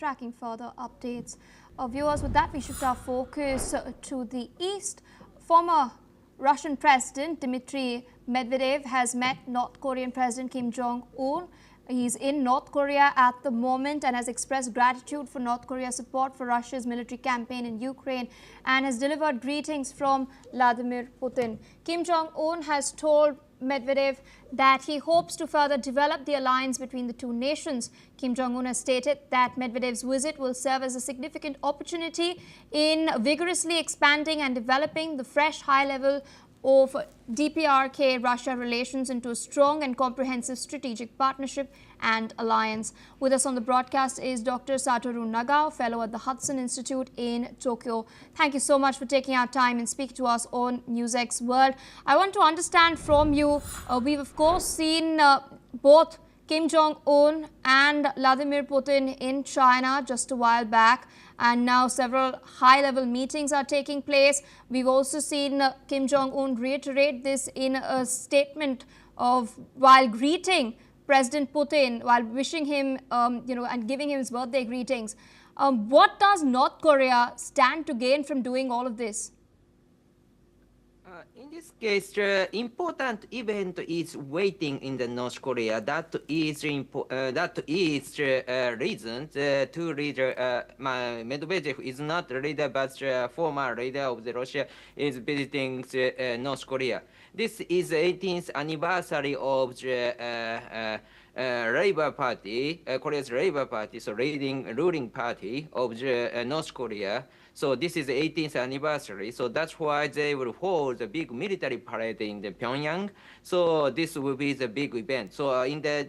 tracking further updates. Viewers, with that, we shift our focus to the east. Former Russian President Dmitry Medvedev has met North Korean President Kim Jong-un. He's in North Korea at the moment and has expressed gratitude for North Korea's support for Russia's military campaign in Ukraine and has delivered greetings from Vladimir Putin. Kim Jong-un has told Medvedev that he hopes to further develop the alliance between the two nations. Kim Jong-un has stated that Medvedev's visit will serve as a significant opportunity in vigorously expanding and developing the fresh high level of DPRK-Russia relations into a strong and comprehensive strategic partnership and alliance. With us on the broadcast is Dr. Satoru Nagao, fellow at the Hudson Institute in Tokyo. Thank you so much for taking our time and speaking to us on NewsX World. I want to understand from you, we've of course seen both Kim Jong-un and Vladimir Putin in China just a while back, and now several high-level meetings are taking place. We've also seen Kim Jong-un reiterate this in a statement while greeting President Putin, while wishing him, and giving him his birthday greetings. What does North Korea stand to gain from doing all of this? In this case, the important event is waiting in the North Korea. That is the reason to leader Medvedev is not the leader, but the former leader of the Russia is visiting North Korea. This is the 18th anniversary of the Labour Party, Korea's Labour Party, so ruling party of the North Korea. So this is the 18th anniversary. So that's why they will hold a big military parade in the Pyongyang. So this will be the big event. So in the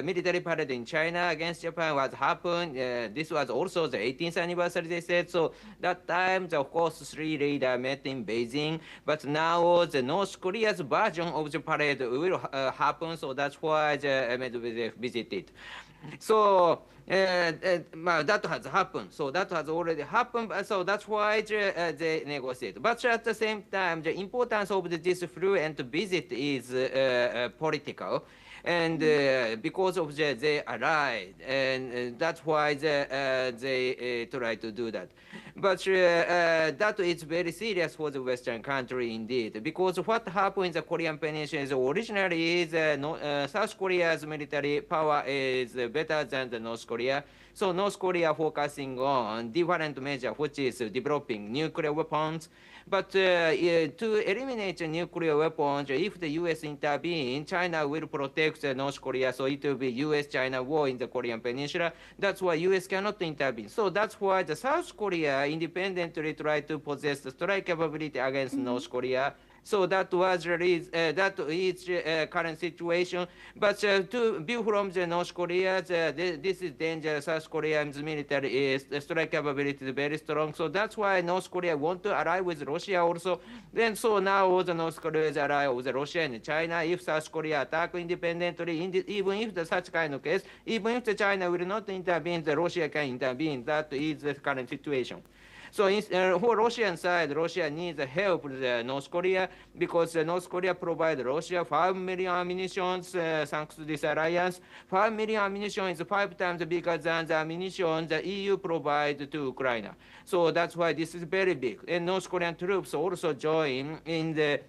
military parade in China against Japan was happened. This was also the 18th anniversary, they said. So that time, of course, three leaders met in Beijing. But now the North Korea's version of the parade will happen. So that's why the Medvedev visited. So that has happened. So that has already happened. So that's why they negotiate. But at the same time, the importance of this fluent visit is political. And because of they arrived, and that's why they try to do that. But that is very serious for the Western country indeed, because what happened in the Korean Peninsula is originally South Korea's military power is better than the North Korea. So North Korea focusing on different measures, which is developing nuclear weapons. But to eliminate nuclear weapons, if the U.S. intervenes, China will protect North Korea. So it will be U.S.-China war in the Korean Peninsula. That's why U.S. cannot intervene. So that's why the South Korea independently try to possess the strike capability against North Korea. So that was that is current situation. But to view from the North Korea, this is dangerous. South Korea's military strike capability is very strong. So that's why North Korea want to ally with Russia also. Then so now the North Korea is ally with Russia and China. If South Korea attack independently, even if the such kind of case, even if the China will not intervene, the Russia can intervene. That is the current situation. So for Russian side, Russia needs help with North Korea because North Korea provides Russia 5 million ammunition thanks to this alliance. 5 million ammunition is 5 times bigger than the ammunition the EU provides to Ukraine. So that's why this is very big. And North Korean troops also join in the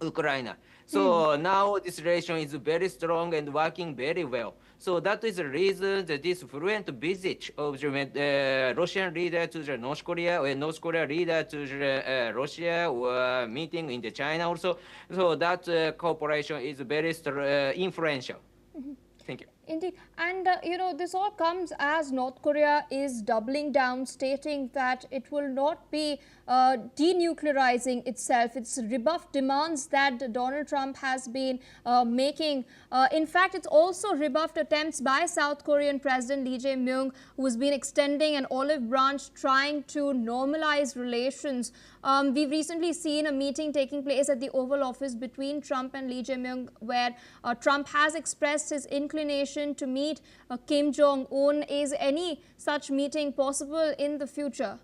Ukraine. So now this relation is very strong and working very well. So that is the reason that this fluent visit of the Russian leader to the North Korea, or North Korea leader to the Russia were meeting in the China also. So that cooperation is very influential. Thank you. Indeed. And, this all comes as North Korea is doubling down, stating that it will not be denuclearizing itself. It's rebuffed demands that Donald Trump has been making. In fact, it's also rebuffed attempts by South Korean President Lee Jae-myung, who has been extending an olive branch trying to normalize relations. We've recently seen a meeting taking place at the Oval Office between Trump and Lee Jae-myung, where Trump has expressed his inclination to meet Kim Jong-un. Is any such meeting possible in the future?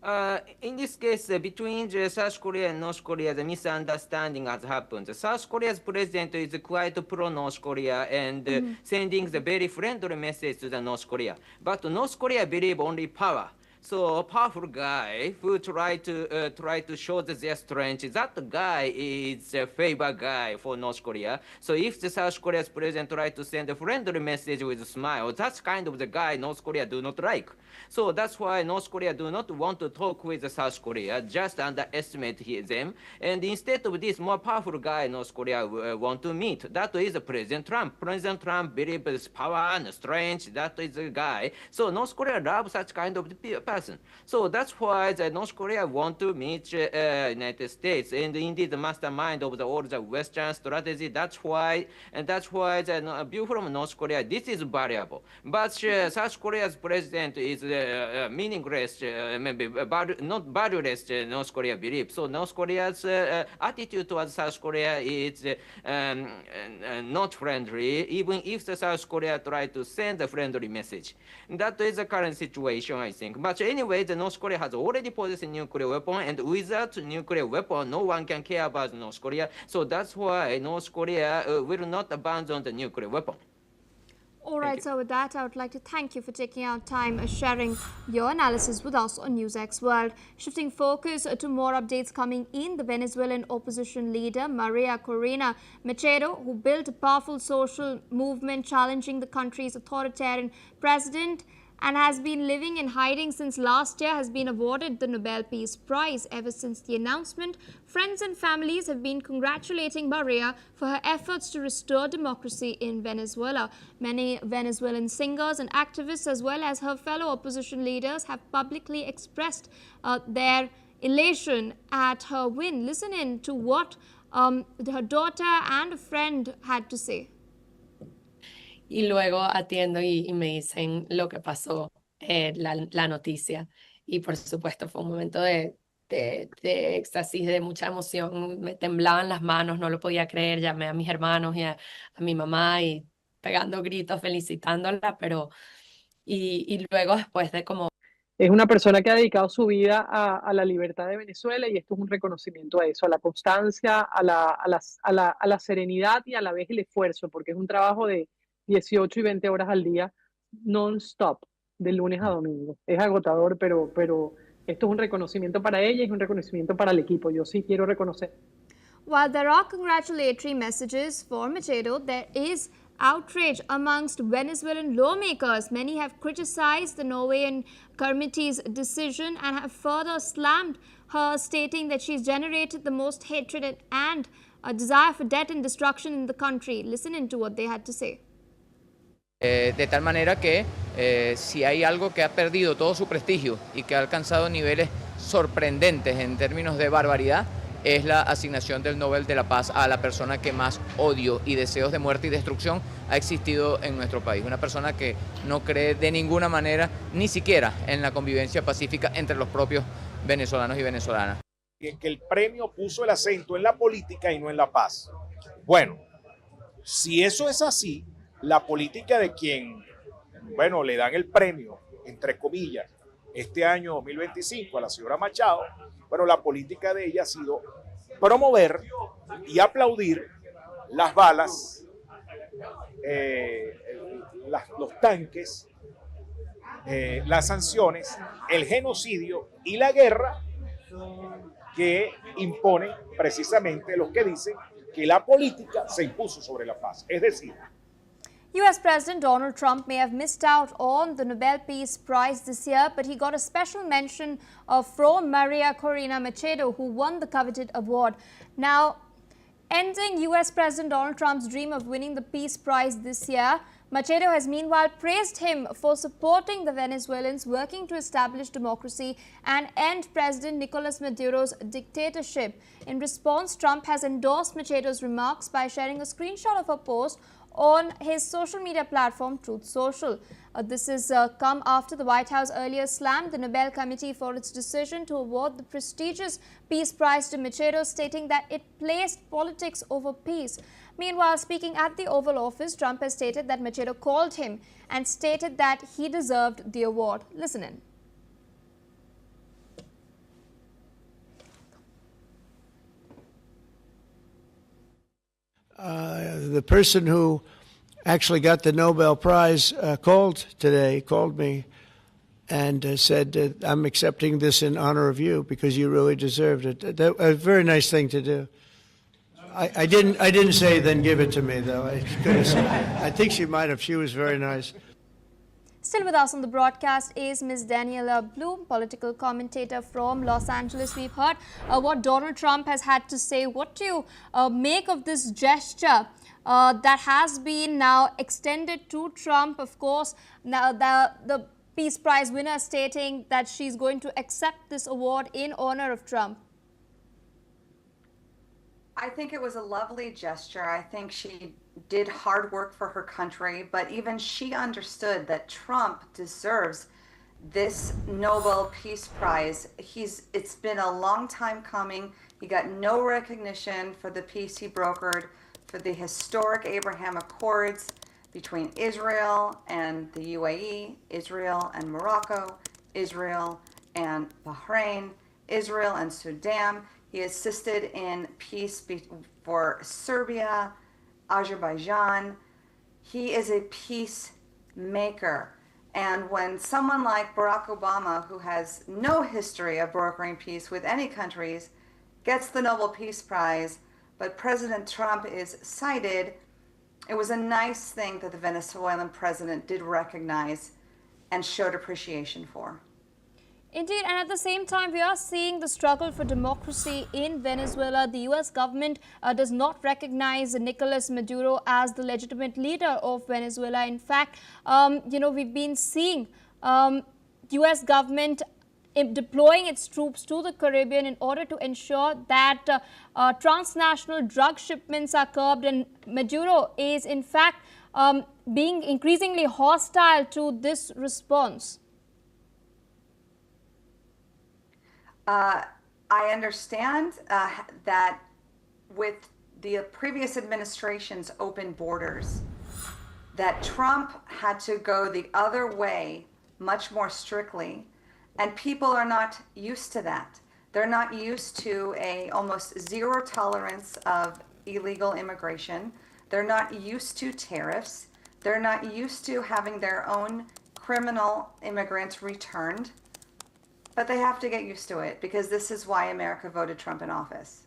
In this case, between South Korea and North Korea, the misunderstanding has happened. South Korea's president is quite pro-North Korea and sending the very friendly message to the North Korea. But North Korea believe only power. So a powerful guy who try to show their strength, that guy is a favor guy for North Korea. So if the South Korea's president try to send a friendly message with a smile, that's kind of the guy North Korea do not like. So that's why North Korea do not want to talk with the South Korea, just underestimate them. And instead of this more powerful guy North Korea want to meet, that is President Trump. President Trump believes power and strength, that is the guy. So North Korea loves such kind of person. So that's why the North Korea want to meet United States, and indeed the mastermind of all the Western strategy. That's why the view from North Korea, this is variable. But South Korea's president is meaningless, maybe not valueless. North Korea believes. So North Korea's attitude towards South Korea is not friendly, even if the South Korea try to send a friendly message. That is the current situation, I think. But anyway, the North Korea has already possessed a nuclear weapon, and without nuclear weapon, no one can care about North Korea. So that's why North Korea will not abandon the nuclear weapon. All right, so with that, I would like to thank you for taking out time sharing your analysis with us on NewsX World. Shifting focus to more updates coming in, the Venezuelan opposition leader Maria Corina Machado, who built a powerful social movement challenging the country's authoritarian president and has been living in hiding since last year, has been awarded the Nobel Peace Prize. Ever since the announcement, friends and families have been congratulating Maria for her efforts to restore democracy in Venezuela. Many Venezuelan singers and activists, as well as her fellow opposition leaders, have publicly expressed their elation at her win. Listen in to what her daughter and a friend had to say. Y luego atiendo y me dicen lo que pasó, la noticia. Y por supuesto fue un momento de éxtasis, de mucha emoción. Me temblaban las manos, no lo podía creer. Llamé a mis hermanos y a mi mamá y pegando gritos, felicitándola, y luego después de como... Es una persona que ha dedicado su vida a la libertad de Venezuela, y esto es un reconocimiento a eso, a la constancia, a la serenidad y a la vez el esfuerzo, porque es un trabajo de 18 y 20 horas al día, non-stop, de lunes a domingo. Es agotador, pero esto es un reconocimiento para ella y es un reconocimiento para el equipo. Yo sí quiero reconocer. While there are congratulatory messages for Machado, there is outrage amongst Venezuelan lawmakers. Many have criticized the Norwegian committee's decision and have further slammed her, stating that she's generated the most hatred and a desire for death and destruction in the country. Listen into what they had to say. De tal manera que si hay algo que ha perdido todo su prestigio y que ha alcanzado niveles sorprendentes en términos de barbaridad, es la asignación del Nobel de la Paz a la persona que más odio y deseos de muerte y destrucción ha existido en nuestro país. Una persona que no cree de ninguna manera, ni siquiera en la convivencia pacífica entre los propios venezolanos y venezolanas. Que el premio puso el acento en la política y no en la paz. Bueno, si eso es así, la política de quien, bueno, le dan el premio, entre comillas, este año 2025 a la señora Machado, bueno, la política de ella ha sido promover y aplaudir las balas, los tanques, las sanciones, el genocidio y la guerra que imponen precisamente los que dicen que la política se impuso sobre la paz. Es decir, US President Donald Trump may have missed out on the Nobel Peace Prize this year, but he got a special mention from Maria Corina Machado, who won the coveted award. Now, ending US President Donald Trump's dream of winning the Peace Prize this year, Machado has meanwhile praised him for supporting the Venezuelans working to establish democracy and end President Nicolas Maduro's dictatorship. In response, Trump has endorsed Machado's remarks by sharing a screenshot of her post on his social media platform Truth Social. This has come after the White House earlier slammed the Nobel Committee for its decision to award the prestigious Peace Prize to Machado, stating that it placed politics over peace. Meanwhile, speaking at the Oval Office, Trump has stated that Machado called him and stated that he deserved the award. Listen in. The person who actually got the Nobel Prize called me and said, I'm accepting this in honor of you because you really deserved it. A very nice thing to do. I didn't say then give it to me, though. I think she might have. She was very nice. Still with us on the broadcast is Ms. Daniela Bloom, political commentator from Los Angeles. We've heard what Donald Trump has had to say. What do you make of this gesture that has been now extended to Trump? Of course, now the Peace Prize winner stating that she's going to accept this award in honor of Trump. I think it was a lovely gesture. I think she did hard work for her country, but even she understood that Trump deserves this Nobel Peace Prize. It's been a long time coming. He got no recognition for the peace he brokered, for the historic Abraham Accords between Israel and the UAE, Israel and Morocco, Israel and Bahrain, Israel and Sudan. He assisted in peace for Serbia, Azerbaijan. He is a peacemaker. And when someone like Barack Obama, who has no history of brokering peace with any countries, gets the Nobel Peace Prize, but President Trump is cited, it was a nice thing that the Venezuelan president did recognize and showed appreciation for. Indeed, and at the same time, we are seeing the struggle for democracy in Venezuela. The U.S. government does not recognize Nicolas Maduro as the legitimate leader of Venezuela. In fact, we've been seeing U.S. government deploying its troops to the Caribbean in order to ensure that transnational drug shipments are curbed, and Maduro is in fact being increasingly hostile to this response. I understand that with the previous administration's open borders, that Trump had to go the other way much more strictly, and people are not used to that. They're not used to a almost zero tolerance of illegal immigration. They're not used to tariffs. They're not used to having their own criminal immigrants returned. But they have to get used to it, because this is why America voted Trump in office.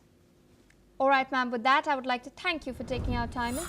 All right, ma'am. With that, I would like to thank you for taking our time.